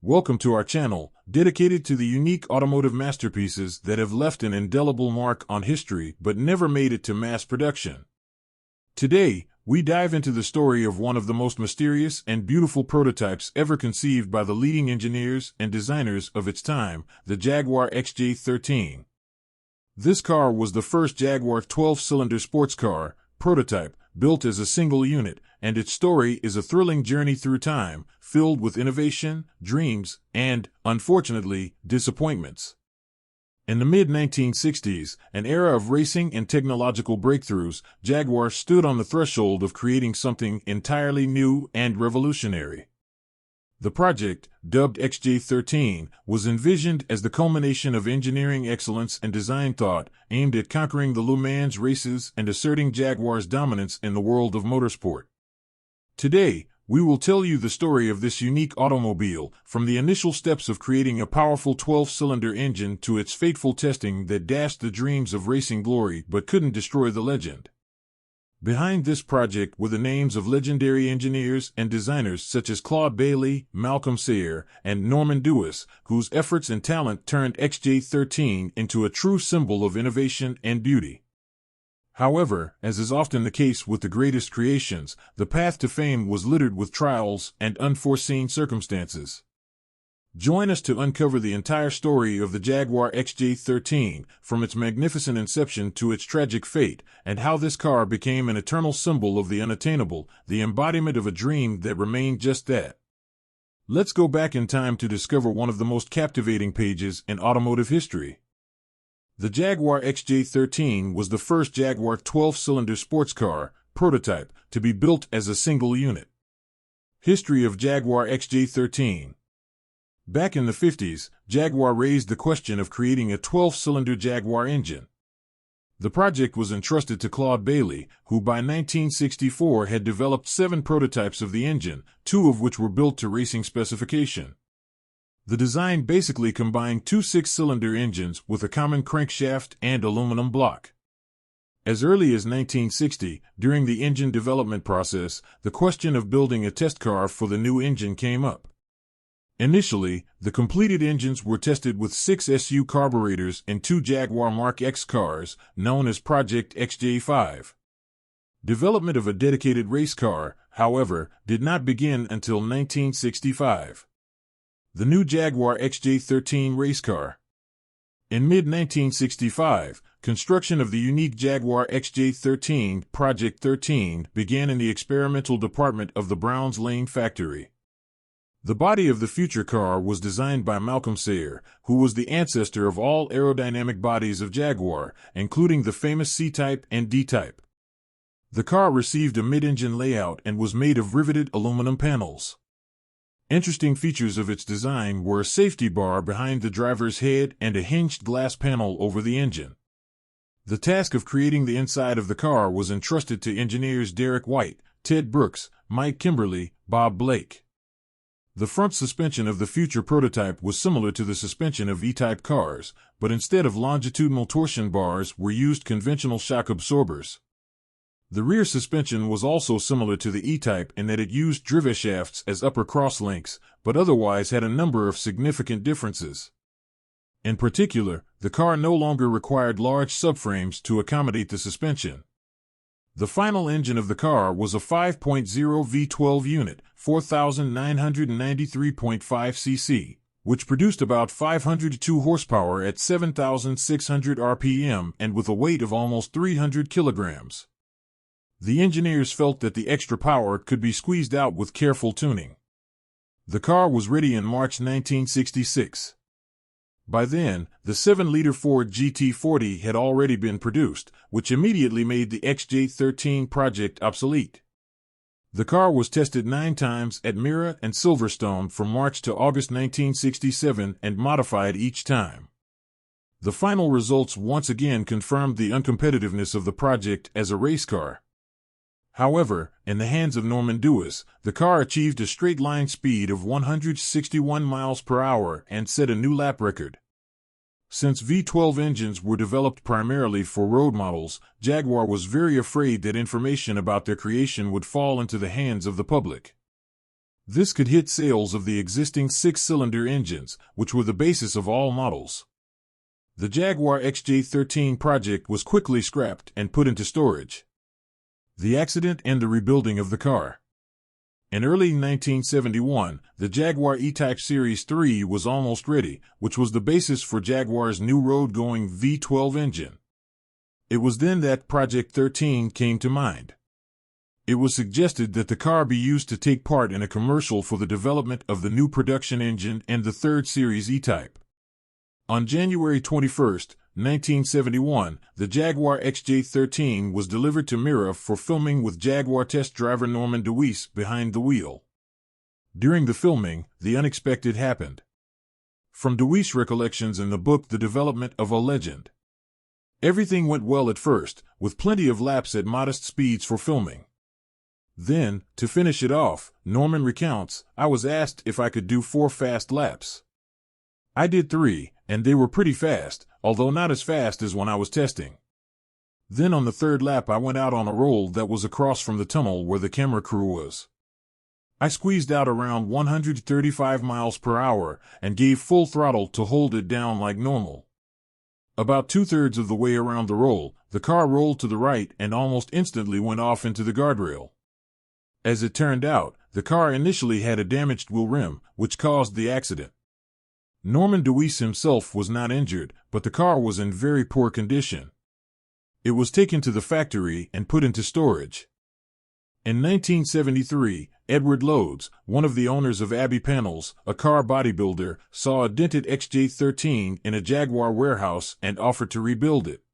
Welcome to our channel, dedicated to the unique automotive masterpieces that have left an indelible mark on history but never made it to mass production. Today, we dive into the story of one of the most mysterious and beautiful prototypes ever conceived by the leading engineers and designers of its time, the Jaguar XJ13. This car was the first Jaguar 12-cylinder sports car prototype built as a single unit, and its story is a thrilling journey through time, filled with innovation, dreams, and, unfortunately, disappointments. In the mid-1960s, an era of racing and technological breakthroughs, Jaguar stood on the threshold of creating something entirely new and revolutionary. The project, dubbed XJ13, was envisioned as the culmination of engineering excellence and design thought, aimed at conquering the Le Mans races and asserting Jaguar's dominance in the world of motorsport. Today, we will tell you the story of this unique automobile, from the initial steps of creating a powerful 12-cylinder engine to its fateful testing that dashed the dreams of racing glory but couldn't destroy the legend. Behind this project were the names of legendary engineers and designers such as Claude Bailey, Malcolm Sayer, and Norman Dewis, whose efforts and talent turned XJ13 into a true symbol of innovation and beauty. However, as is often the case with the greatest creations, the path to fame was littered with trials and unforeseen circumstances. Join us to uncover the entire story of the Jaguar XJ13, from its magnificent inception to its tragic fate, and how this car became an eternal symbol of the unattainable, the embodiment of a dream that remained just that. Let's go back in time to discover one of the most captivating pages in automotive history. The Jaguar XJ13 was the first Jaguar 12-cylinder sports car prototype to be built as a single unit. History of Jaguar XJ13. Back in the 50s, Jaguar raised the question of creating a 12-cylinder Jaguar engine. The project was entrusted to Claude Bailey, who by 1964 had developed 7 prototypes of the engine, 2 of which were built to racing specification. The design basically combined 2 6-cylinder engines with a common crankshaft and aluminum block. As early as 1960, during the engine development process, the question of building a test car for the new engine came up. Initially, the completed engines were tested with 6 SU carburetors in 2 Jaguar Mark X cars, known as Project XJ5. Development of a dedicated race car, however, did not begin until 1965. The new Jaguar XJ13 race car. In mid-1965, construction of the unique Jaguar XJ13, Project 13, began in the experimental department of the Browns Lane factory. The body of the future car was designed by Malcolm Sayer, who was the ancestor of all aerodynamic bodies of Jaguar, including the famous C-Type and D-Type. The car received a mid-engine layout and was made of riveted aluminum panels. Interesting features of its design were a safety bar behind the driver's head and a hinged glass panel over the engine. The task of creating the inside of the car was entrusted to engineers Derek White, Ted Brooks, Mike Kimberly, Bob Blake. The front suspension of the future prototype was similar to the suspension of E-Type cars, but instead of longitudinal torsion bars were used conventional shock absorbers. The rear suspension was also similar to the E-Type in that it used driveshafts as upper crosslinks, but otherwise had a number of significant differences. In particular, the car no longer required large subframes to accommodate the suspension. The final engine of the car was a 5.0 V12 unit, 4,993.5 cc, which produced about 502 horsepower at 7,600 RPM and with a weight of almost 300 kilograms. The engineers felt that the extra power could be squeezed out with careful tuning. The car was ready in March 1966. By then, the 7-liter Ford GT40 had already been produced, which immediately made the XJ13 project obsolete. The car was tested 9 times at Mira and Silverstone from March to August 1967 and modified each time. The final results once again confirmed the uncompetitiveness of the project as a race car. However, in the hands of Norman Dewis, the car achieved a straight-line speed of 161 miles per hour and set a new lap record. Since V12 engines were developed primarily for road models, Jaguar was very afraid that information about their creation would fall into the hands of the public. This could hit sales of the existing six-cylinder engines, which were the basis of all models. The Jaguar XJ13 project was quickly scrapped and put into storage. The accident and the rebuilding of the car. In early 1971, the Jaguar E-Type Series 3 was almost ready, which was the basis for Jaguar's new road-going V12 engine. It was then that Project 13 came to mind. It was suggested that the car be used to take part in a commercial for the development of the new production engine and the third series E-Type. On January 21, 1971, the Jaguar XJ13 was delivered to Mira for filming with Jaguar test driver Norman Dewis behind the wheel. During the filming, the unexpected happened. From Dewis' recollections in the book The Development of a Legend. Everything went well at first, with plenty of laps at modest speeds for filming. Then, to finish it off, Norman recounts, I was asked if I could do 4 fast laps. I did 3, and they were pretty fast, although not as fast as when I was testing. Then on the 3rd lap I went out on a roll that was across from the tunnel where the camera crew was. I squeezed out around 135 miles per hour and gave full throttle to hold it down like normal. About 2/3 of the way around the roll, the car rolled to the right and almost instantly went off into the guardrail. As it turned out, the car initially had a damaged wheel rim, which caused the accident. Norman Dewis himself was not injured, but the car was in very poor condition. It was taken to the factory and put into storage. In 1973, Edward Lodes, one of the owners of Abbey Panels, a car bodybuilder, saw a dented XJ13 in a Jaguar warehouse and offered to rebuild it.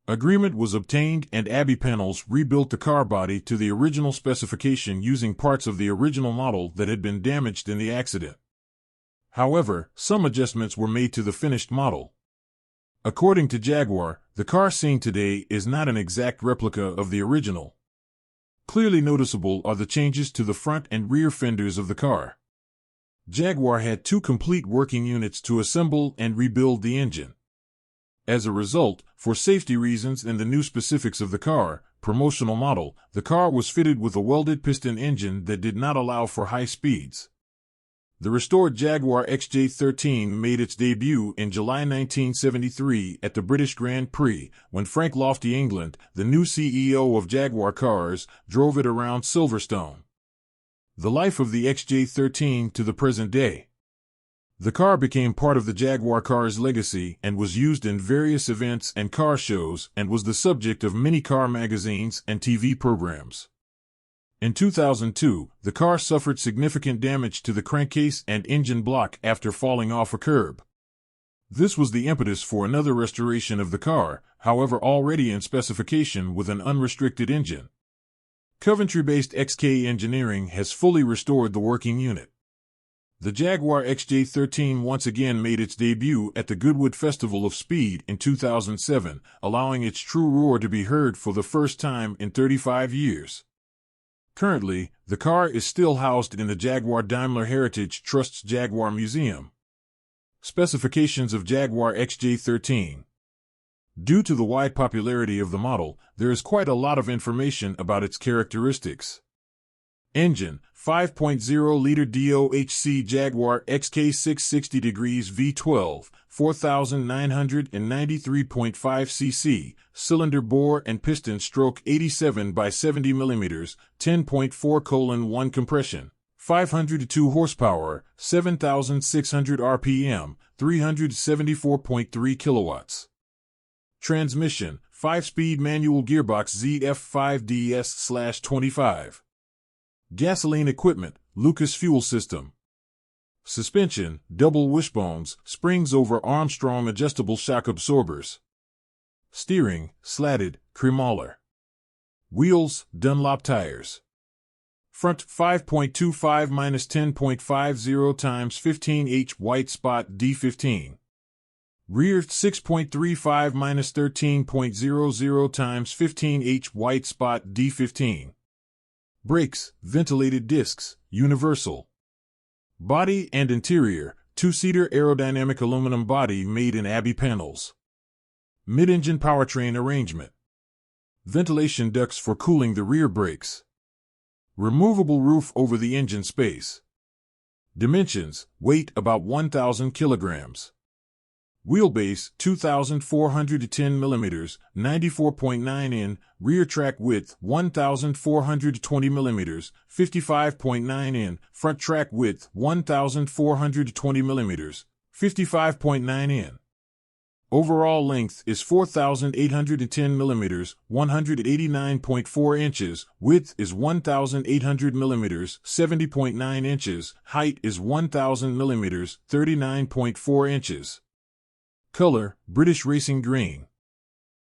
Agreement was obtained and Abbey Panels rebuilt the car body to the original specification using parts of the original model that had been damaged in the accident. However, some adjustments were made to the finished model. According to Jaguar, the car seen today is not an exact replica of the original. Clearly noticeable are the changes to the front and rear fenders of the car. Jaguar had 2 complete working units to assemble and rebuild the engine. As a result, for safety reasons and the new specifics of the car, promotional model, the car was fitted with a welded piston engine that did not allow for high speeds. The restored Jaguar XJ13 made its debut in July 1973 at the British Grand Prix, when Frank Lofty England, the new CEO of Jaguar Cars, drove it around Silverstone. The life of the XJ13 to the present day. The car became part of the Jaguar Cars legacy and was used in various events and car shows and was the subject of many car magazines and TV programs. In 2002, the car suffered significant damage to the crankcase and engine block after falling off a curb. This was the impetus for another restoration of the car, however already in specification with an unrestricted engine. Coventry-based XK Engineering has fully restored the working unit. The Jaguar XJ13 once again made its debut at the Goodwood Festival of Speed in 2007, allowing its true roar to be heard for the first time in 35 years. Currently, the car is still housed in the Jaguar Daimler Heritage Trust's Jaguar Museum. Specifications of Jaguar XJ13. Due to the wide popularity of the model, there is quite a lot of information about its characteristics. Engine, 5.0-liter DOHC Jaguar XK660 V12, 4,993.5 cc, cylinder bore and piston stroke 87 by 70 mm, 10.4:1 compression, 502 horsepower, 7,600 RPM, 374.3 kilowatts. Transmission, 5-speed manual gearbox ZF5DS/25. Gasoline equipment, Lucas fuel system. Suspension, double wishbones, springs over Armstrong adjustable shock absorbers. Steering, slatted, cremoller. Wheels, Dunlop tires. Front 5.25-10.50 times 15H white spot D15. Rear 6.35-13.00 times 15H white spot D15. Brakes, ventilated discs, universal. Body and interior, 2-seater aerodynamic aluminum body made in Abbey Panels. Mid-engine powertrain arrangement. Ventilation ducts for cooling the rear brakes. Removable roof over the engine space. Dimensions: weight about 1,000 kilograms. Wheelbase 2,410 millimeters, 94.9 in. Rear track width 1,420 millimeters, 55.9 in. Front track width 1,420 millimeters, 55.9 in. Overall length is 4,810 millimeters, 189.4 inches. Width is 1,800 millimeters, 70.9 inches. Height is 1,000 millimeters, 39.4 inches. Color: British racing green.